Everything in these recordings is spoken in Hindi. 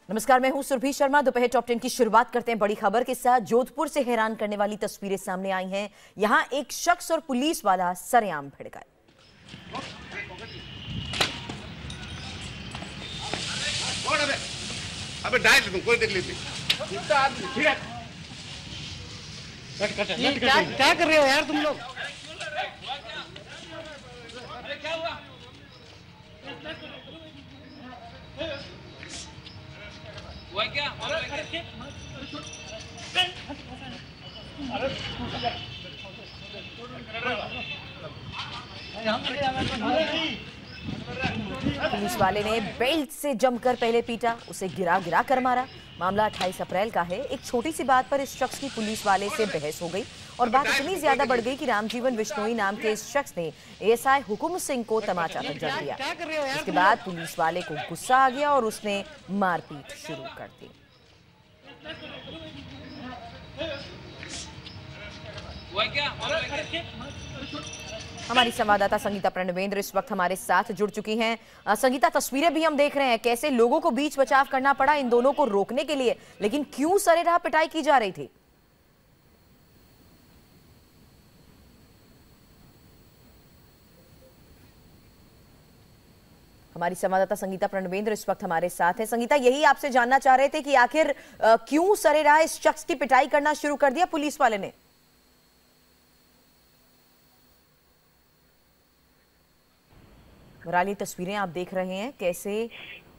नमस्कार, मैं हूं सुरभि शर्मा। दोपहर टॉप 10 की शुरुआत करते हैं बड़ी खबर के साथ। जोधपुर से हैरान करने वाली तस्वीरें सामने आई हैं। यहां एक शख्स और पुलिस वाला सरेआम भिड़ गए। अबे डाइट तुम कोई देख लेती। क्या कर रहे हो यार तुम लोग? क्या हुआ? क्या? पुलिस वाले ने बेल्ट से जमकर पहले पीटा, उसे गिरा गिरा कर मारा। मामला 28 अप्रैल का है। एक छोटी सी बात पर इस शख्स की पुलिस वाले से बहस हो गई और बात इतनी ज्यादा बढ़ गई कि रामजीवन बिश्नोई नाम के इस शख्स ने एएसआई हुकुम सिंह को तमाचा तक जड़ दिया। इसके बाद पुलिस वाले को गुस्सा आ गया और उसने मारपीट शुरू कर दी। क्या? हमारी संवाददाता संगीता प्रणवेंद्र इस वक्त हमारे साथ जुड़ चुकी हैं। संगीता, तस्वीरें भी हम देख रहे हैं कैसे लोगों को बीच बचाव करना पड़ा इन दोनों को रोकने के लिए, लेकिन क्यों सरेराह पिटाई की जा रही थी? हमारी संवाददाता संगीता प्रणवेंद्र इस वक्त हमारे साथ है। संगीता, यही आपसे जानना चाह रहे थे कि आखिर क्यों सरेराह इस शख्स की पिटाई करना शुरू कर दिया पुलिस वाले ने? बहरहाल ये तस्वीरें आप देख रहे हैं कैसे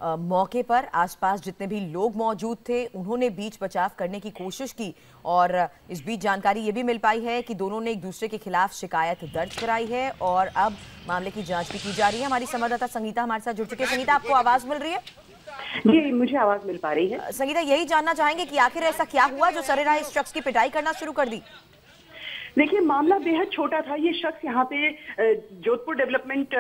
मौके पर आसपास जितने भी लोग मौजूद थे उन्होंने बीच बचाव करने की कोशिश की और इस बीच जानकारी ये भी मिल पाई है कि दोनों ने एक दूसरे के खिलाफ शिकायत दर्ज कराई है और अब मामले की जांच भी की जा रही है। हमारी संवाददाता संगीता हमारे साथ जुड़ चुकी है। संगीता, आपको आवाज मिल रही है? जी, मुझे आवाज मिल पा रही है। संगीता, यही जानना चाहेंगे कि आखिर ऐसा क्या हुआ जो सरेराह इस शख्स की पिटाई करना शुरू कर दी? देखिए, मामला बेहद छोटा था। ये शख्स यहाँ पे जोधपुर डेवलपमेंट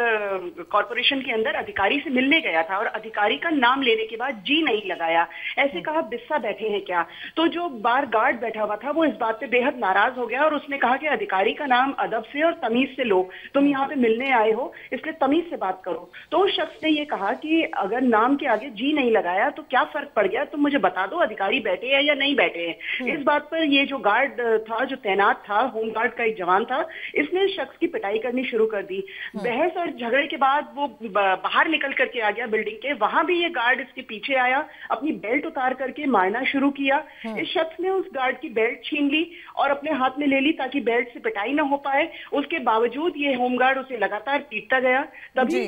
कॉर्पोरेशन के अंदर अधिकारी से मिलने गया था और अधिकारी का नाम लेने के बाद जी नहीं लगाया। ऐसे कहा, बिस्सा बैठे हैं क्या? तो जो बार गार्ड बैठा हुआ था वो इस बात पे बेहद नाराज हो गया और उसने कहा कि अधिकारी का नाम अदब से और तमीज से लो, तुम यहाँ पे मिलने आए हो इसलिए तमीज से बात करो। तो उस शख्स ने ये कहा कि अगर नाम के आगे जी नहीं लगाया तो क्या फर्क पड़ गया, तुम मुझे बता दो अधिकारी बैठे हैं या नहीं बैठे हैं। इस बात पर ये जो गार्ड था, जो तैनात था, गार्ड का एक जवान था, इसने शख्स की पिटाई करनी शुरू कर दी। बहस और झगड़े के बाद वो बाहर निकल करके आ गया बिल्डिंग के। वहां भी ये गार्ड इसके पीछे आया, अपनी बेल्ट उतार करके मारना शुरू किया। इस शख्स ने उस गार्ड की बेल्ट छीन ली और अपने हाथ में ले ली ताकि बेल्ट से पिटाई ना हो पाए। उसके बावजूद ये होमगार्ड उसे लगातार पीटता गया। तभी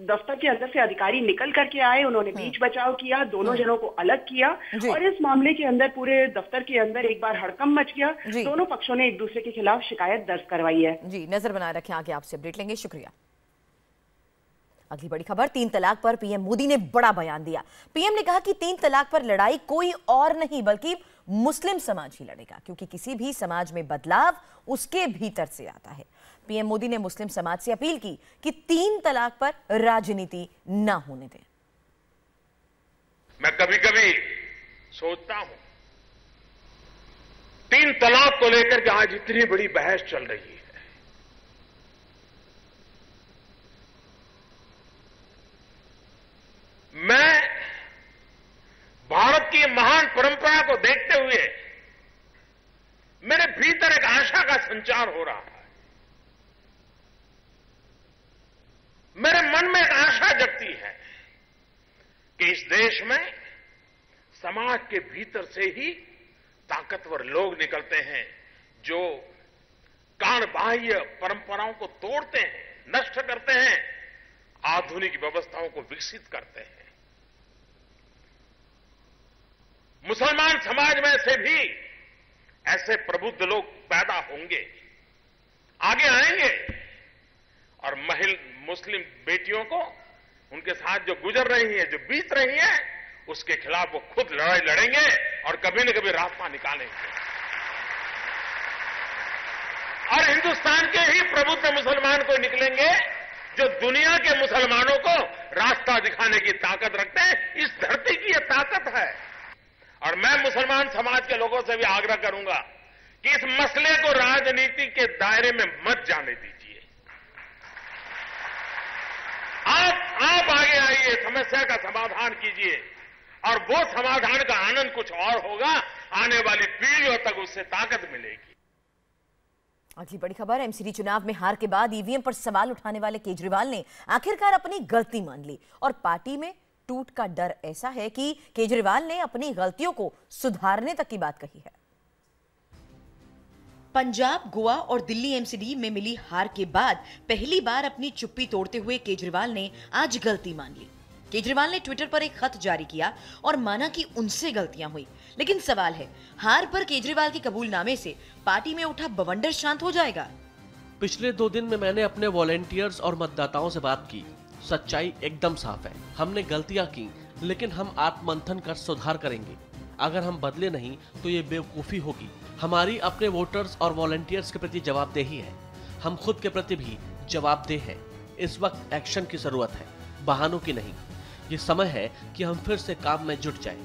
दफ्तर के अंदर से अधिकारी निकल करके आए, उन्होंने बीच बचाव किया, दोनों जनों को अलग किया और इस मामले के अंदर पूरे दफ्तर के अंदर एक बार हड़कंप मच गया। दोनों पक्षों ने एक दूसरे के खिलाफ शिकायत दर्ज करवाई है। जी, नजर बनाए रखें, आगे आपसे अपडेट लेंगे। शुक्रिया। अगली बड़ी खबर, 3 तलाक पर पीएम मोदी ने बड़ा बयान दिया। पीएम ने कहा कि 3 तलाक पर लड़ाई कोई और नहीं बल्कि मुस्लिम समाज ही लड़ेगा, क्योंकि किसी भी समाज में बदलाव उसके भीतर से आता है। पीएम मोदी ने मुस्लिम समाज से अपील की कि 3 तलाक पर राजनीति न होने दें। मैं कभी कभी सोचता हूं 3 तलाक को लेकर के आज इतनी बड़ी बहस चल रही है। मैं भारत की महान परंपरा को देखते हुए मेरे भीतर एक आशा का संचार हो रहा है। मेरे मन में एक आशा जगती है कि इस देश में समाज के भीतर से ही ताकतवर लोग निकलते हैं जो काणबाह्य परंपराओं को तोड़ते हैं, नष्ट करते हैं, आधुनिक व्यवस्थाओं को विकसित करते हैं। मुसलमान समाज में से भी ऐसे प्रबुद्ध लोग पैदा होंगे, आगे आएंगे और मुस्लिम बेटियों को उनके साथ जो गुजर रही है, जो बीत रही है, उसके खिलाफ वो खुद लड़ाई लड़ेंगे और कभी न कभी रास्ता निकालेंगे। और हिंदुस्तान के ही प्रबुद्ध मुसलमान को निकलेंगे जो दुनिया के मुसलमानों को रास्ता दिखाने की ताकत रखते हैं। इस धरती की यह ताकत है। और मैं मुसलमान समाज के लोगों से भी आग्रह करूंगा कि इस मसले को राजनीति के दायरे में मत जाने दीजिए। आप आगे आइए, समस्या का समाधान कीजिए। और वो समाधान का आनंद कुछ और होगा। आने वाली पीढ़ियों तक उससे ताकत मिलेगी। अगली बड़ी खबर, एमसीडी चुनाव में हार के बाद ईवीएम पर सवाल उठाने वाले केजरीवाल ने आखिरकार अपनी गलती मान ली और पार्टी में टूट का डर ऐसा है कि केजरीवाल ने अपनी गलतियों को सुधारने तक की बात कही है। पंजाब, गोवा और दिल्ली एमसीडी में मिली हार के बाद पहली बार अपनी चुप्पी तोड़ते हुए केजरीवाल ने आज गलती मान ली। केजरीवाल ने ट्विटर पर एक खत जारी किया और माना कि उनसे गलतियां हुई, लेकिन सवाल है, हार पर केजरीवाल के कबूलनामे से पार्टी में उठा बवंडर शांत हो जाएगा? पिछले 2 दिन में मैंने अपने वॉलेंटियर्स और मतदाताओं से बात की। सच्चाई एकदम साफ है, हमने गलतियां की, लेकिन हम आत्ममंथन कर सुधार करेंगे। अगर हम बदले नहीं तो ये बेवकूफी होगी। हमारी अपने वोटर्स और वॉलंटियर्स के प्रति जवाबदेही है। हम खुद के प्रति भी जवाबदेह हैं। इस वक्त एक्शन की जरूरत है, बहानों की नहीं। ये समय है कि हम फिर से काम में जुट जाएं।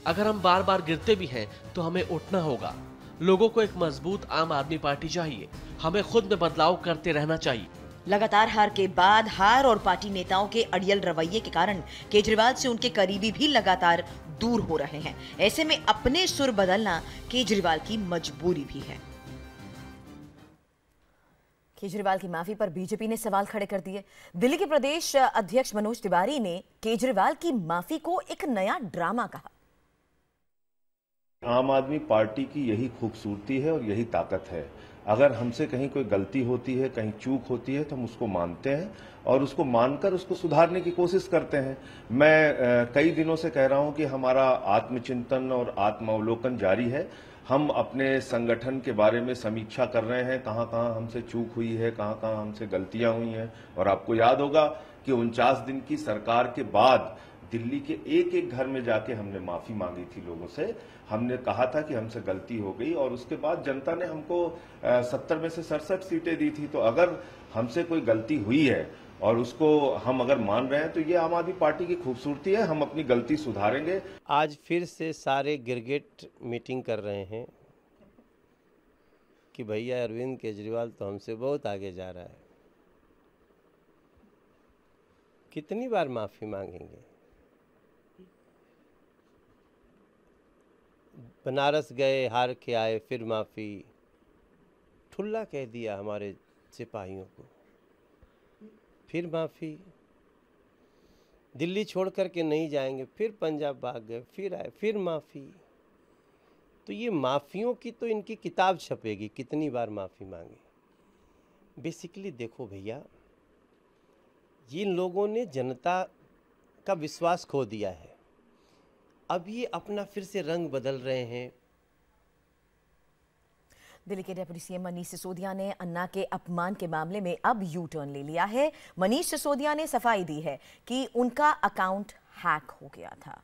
अगर हम बार बार गिरते भी हैं तो हमें उठना होगा। लोगों को एक मजबूत आम आदमी पार्टी चाहिए। हमें खुद में बदलाव करते रहना चाहिए। लगातार हार के बाद हार और पार्टी नेताओं के अड़ियल रवैये के कारण केजरीवाल से उनके करीबी भी लगातार दूर हो रहे हैं। ऐसे में अपने सुर बदलना केजरीवाल की मजबूरी भी है। केजरीवाल की माफी पर बीजेपी ने सवाल खड़े कर दिए। दिल्ली के प्रदेश अध्यक्ष मनोज तिवारी ने केजरीवाल की माफी को एक नया ड्रामा कहा। आम आदमी पार्टी की यही खूबसूरती है और यही ताकत है। अगर हमसे कहीं कोई गलती होती है, कहीं चूक होती है, तो हम उसको मानते हैं और उसको मानकर उसको सुधारने की कोशिश करते हैं। मैं कई दिनों से कह रहा हूं कि हमारा आत्मचिंतन और आत्मावलोकन जारी है। हम अपने संगठन के बारे में समीक्षा कर रहे हैं, कहां कहां हमसे चूक हुई है, कहां कहां हमसे गलतियां हुई हैं। और आपको याद होगा कि 49 दिन की सरकार के बाद दिल्ली के एक एक घर में जाके हमने माफी मांगी थी लोगों से। हमने कहा था कि हमसे गलती हो गई और उसके बाद जनता ने हमको 70 में से 67 सीटें दी थी। तो अगर हमसे कोई गलती हुई है और उसको हम अगर मान रहे हैं तो ये आम आदमी पार्टी की खूबसूरती है। हम अपनी गलती सुधारेंगे। आज फिर से सारे गिरगिट मीटिंग कर रहे हैं कि भैया अरविंद केजरीवाल तो हमसे बहुत आगे जा रहा है। कितनी बार माफी मांगेंगे? बनारस गए, हार के आए, फिर माफी। ठुल्ला कह दिया हमारे सिपाहियों को, फिर माफी। दिल्ली छोड़ करके नहीं जाएंगे, फिर पंजाब भाग गए, फिर आए, फिर माफी। तो ये माफियों की तो इनकी किताब छपेगी, कितनी बार माफी मांगे। बेसिकली देखो भैया, जिन लोगों ने जनता का विश्वास खो दिया है, अब ये अपना फिर से रंग बदल रहे हैं। दिल्ली के डिप्टी सीएम मनीष सिसोदिया ने अन्ना के अपमान के मामले में अब यू टर्न ले लिया है। मनीष सिसोदिया ने सफाई दी है कि उनका अकाउंट हैक हो गया था।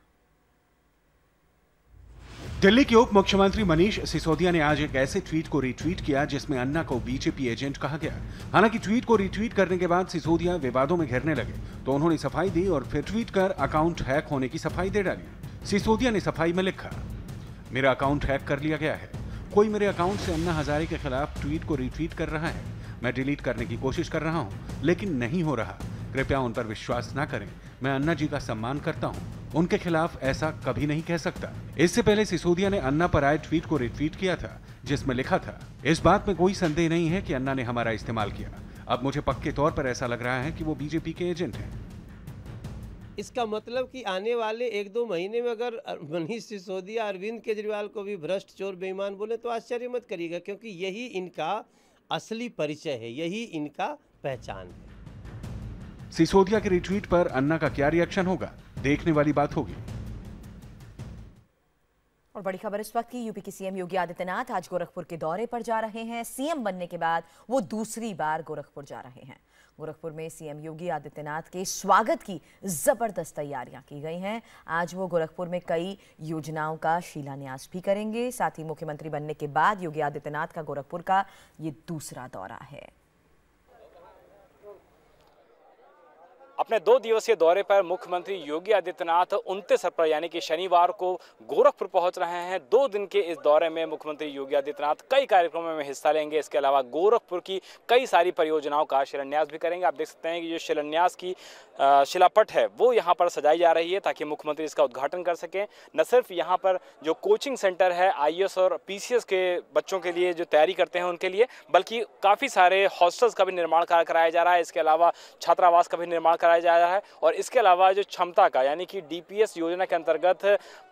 दिल्ली के उप मुख्यमंत्री मनीष सिसोदिया ने आज एक ऐसे ट्वीट को रीट्वीट किया जिसमें अन्ना को बीजेपी एजेंट कहा गया। हालांकि ट्वीट को रीट्वीट करने के बाद सिसोदिया विवादों में घिरने लगे तो उन्होंने सफाई दी और फिर ट्वीट कर अकाउंट हैक होने की सफाई दे डाली। सिसोदिया ने सफाई में लिखा, मेरा अकाउंट हैक कर लिया गया है। कोई मेरे अकाउंट से अन्ना हजारे के खिलाफ ट्वीट को रीट्वीट कर रहा है। मैं डिलीट करने की कोशिश कर रहा हूं, लेकिन नहीं हो रहा। कृपया उन पर विश्वास ना करें। मैं अन्ना जी का सम्मान करता हूं, उनके खिलाफ ऐसा कभी नहीं कह सकता। इससे पहले सिसोदिया ने अन्ना पर आए ट्वीट को रिट्वीट किया था जिसमें लिखा था, इस बात में कोई संदेह नहीं है कि अन्ना ने हमारा इस्तेमाल किया। अब मुझे पक्के तौर पर ऐसा लग रहा है कि वो बीजेपी के एजेंट हैं। इसका मतलब कि आने वाले 1-2 महीने में अगर मनीष सिसोदिया अरविंद केजरीवाल को भी भ्रष्ट, चोर, बेईमान बोले तो आश्चर्य मत करिएगा, क्योंकि यही इनका असली परिचय है, यही इनका पहचान है। सिसोदिया के रिट्वीट पर अन्ना का क्या रिएक्शन होगा, देखने वाली बात होगी। और बड़ी खबर इस वक्त की, यूपी के सीएम योगी आदित्यनाथ आज गोरखपुर के दौरे पर जा रहे हैं। सीएम बनने के बाद वो दूसरी बार गोरखपुर जा रहे हैं। गोरखपुर में सीएम योगी आदित्यनाथ के स्वागत की जबरदस्त तैयारियां की गई हैं। आज वो गोरखपुर में कई योजनाओं का शिलान्यास भी करेंगे। साथ ही मुख्यमंत्री बनने के बाद योगी आदित्यनाथ का गोरखपुर का ये दूसरा दौरा है। अपने 2 दिवसीय दौरे पर मुख्यमंत्री योगी आदित्यनाथ 29 अप्रैल यानी कि शनिवार को गोरखपुर पहुंच रहे हैं। 2 दिन के इस दौरे में मुख्यमंत्री योगी आदित्यनाथ कई कार्यक्रमों में हिस्सा लेंगे। इसके अलावा गोरखपुर की कई सारी परियोजनाओं का शिलान्यास भी करेंगे। आप देख सकते हैं कि जो शिलान्यास की शिलापट है वो यहाँ पर सजाई जा रही है ताकि मुख्यमंत्री इसका उद्घाटन कर सकें। न सिर्फ यहाँ पर जो कोचिंग सेंटर है IAS और PCS के बच्चों के लिए जो तैयारी करते हैं उनके लिए, बल्कि काफ़ी सारे हॉस्टल्स का भी निर्माण कराया जा रहा है। इसके अलावा छात्रावास का भी निर्माण कराया जा रहा है और इसके अलावा जो क्षमता का यानी कि DPS योजना के अंतर्गत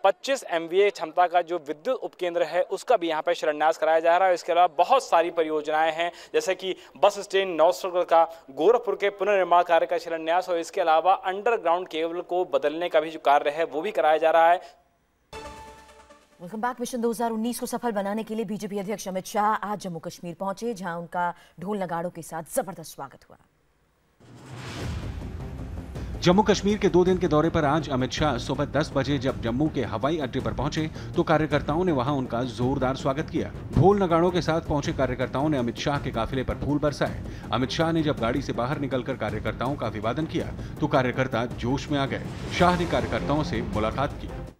25 MVA क्षमता का जो विद्युत उपकेंद्र है उसका भी यहाँ पर शिलान्यास कराया जा रहा है। इसके अलावा बहुत सारी परियोजनाएं हैं जैसे कि बस स्टैंड 9 सर्कल का, गोरखपुर के पुनर्निर्माण कार्य का शिलान्यास और इसके अलावा अंडरग्राउंड केबल को बदलने का भी जो कार्य है वो भी कराया जा रहा है। Welcome back. मिशन 2019 को सफल बनाने के लिए बीजेपी अध्यक्ष अमित शाह आज जम्मू कश्मीर पहुंचे, जहां उनका ढोल नगाड़ों के साथ जबरदस्त स्वागत हुआ। जम्मू कश्मीर के 2 दिन के दौरे पर आज अमित शाह सुबह 10 बजे जब जम्मू के हवाई अड्डे पर पहुंचे तो कार्यकर्ताओं ने वहां उनका जोरदार स्वागत किया। ढोल नगाड़ों के साथ पहुंचे कार्यकर्ताओं ने अमित शाह के काफिले पर फूल बरसाए। अमित शाह ने जब गाड़ी से बाहर निकलकर कार्यकर्ताओं का अभिवादन किया तो कार्यकर्ता जोश में आ गए। शाह ने कार्यकर्ताओं से मुलाकात की।